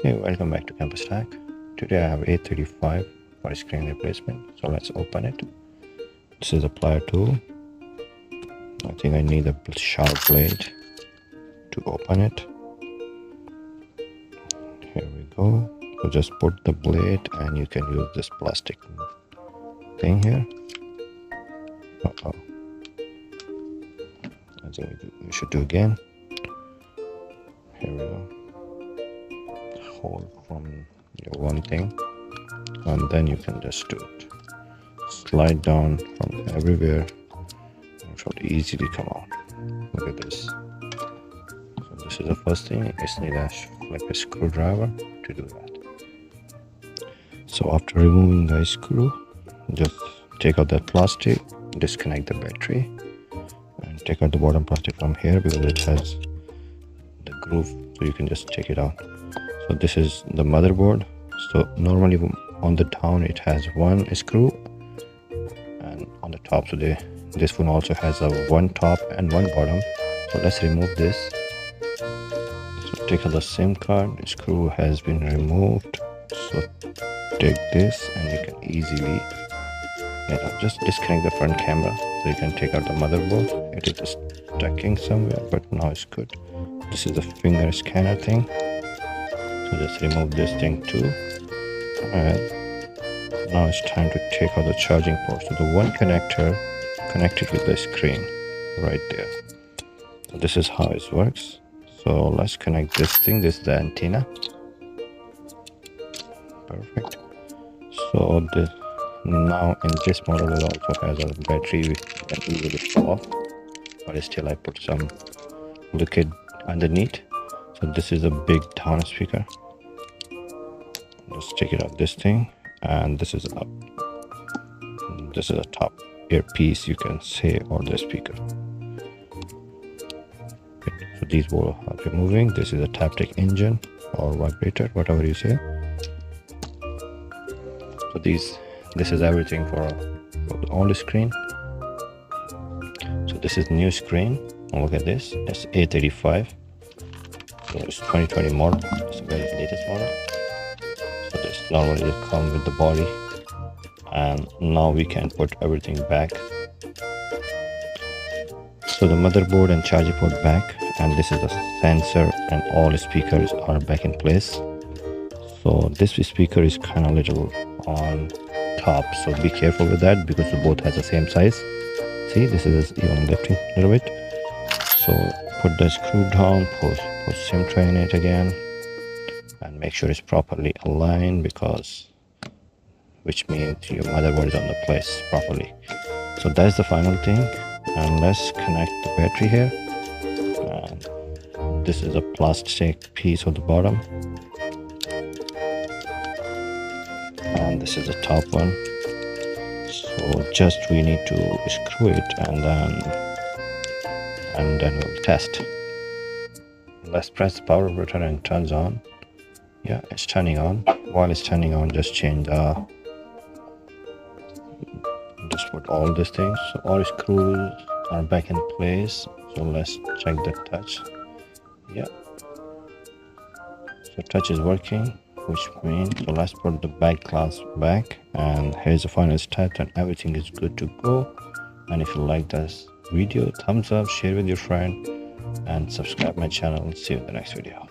Hey, welcome back to campustech. Today I have A35 for screen replacement, so let's open it. This is a plier tool. I think I need a sharp blade to open it. Here we go. So just put the blade and you can use this plastic thing here. Uh-oh. I think we should do again. Here we go. Hold from your one thing and then you can just do it. Slide down from everywhere and it should easily come out. Look at this. So this is the first thing. You just need like a screwdriver to do that. So after removing the screw, just take out that plastic, disconnect the battery and take out the bottom plastic from here because it has the groove, so you can just take it out. So this is the motherboard. So normally on the down it has one screw and on the top, so this one also has a one top and one bottom. So let's remove this. So take out the SIM card. The screw has been removed, so take this and you can easily get out. Just disconnect the front camera so you can take out the motherboard. It is stucking somewhere, but now it's good. This is the finger scanner thing. So just remove this thing too. Alright, now it's time to take out the charging port. So the one connector connected with the screen right there. So this is how it works. So let's connect this thing. This is the antenna. Perfect. So now in this model it also has a battery which can easily fall off, but still I put some liquid underneath. So this is a big down speaker. Just take it out this thing, and this is up. This is a top earpiece, you can say, or the speaker. Okay, so these both are removing. This is a Taptic engine or vibrator, whatever you say. So this is everything for the old screen. So this is new screen. Look at this. It's A35. So it's 2020 model. It's the very latest model. So this normally will come with the body, and now we can put everything back. So the motherboard and charger port back, and this is the sensor, and all speakers are back in place. So this speaker is kind of little on top, so be careful with that because they both has the same size. See, this is even lifting a little bit. So put the screw down, put SIM tray in it again, and make sure it's properly aligned, which means your motherboard is on the place properly. So that's the final thing, and let's connect the battery here. And this is a plastic piece on the bottom, and this is the top one. So just we need to screw it and then we'll test. Let's press the power button and it turns on. Yeah, it's turning on. While it's turning on, just change just put all these things. So all screws are back in place. So let's check the touch. Yeah, so touch is working, which means, so let's put the back glass back, and here's the final stat, and everything is good to go. And if you like this video, thumbs up, share with your friend, and subscribe my channel. See you in the next video.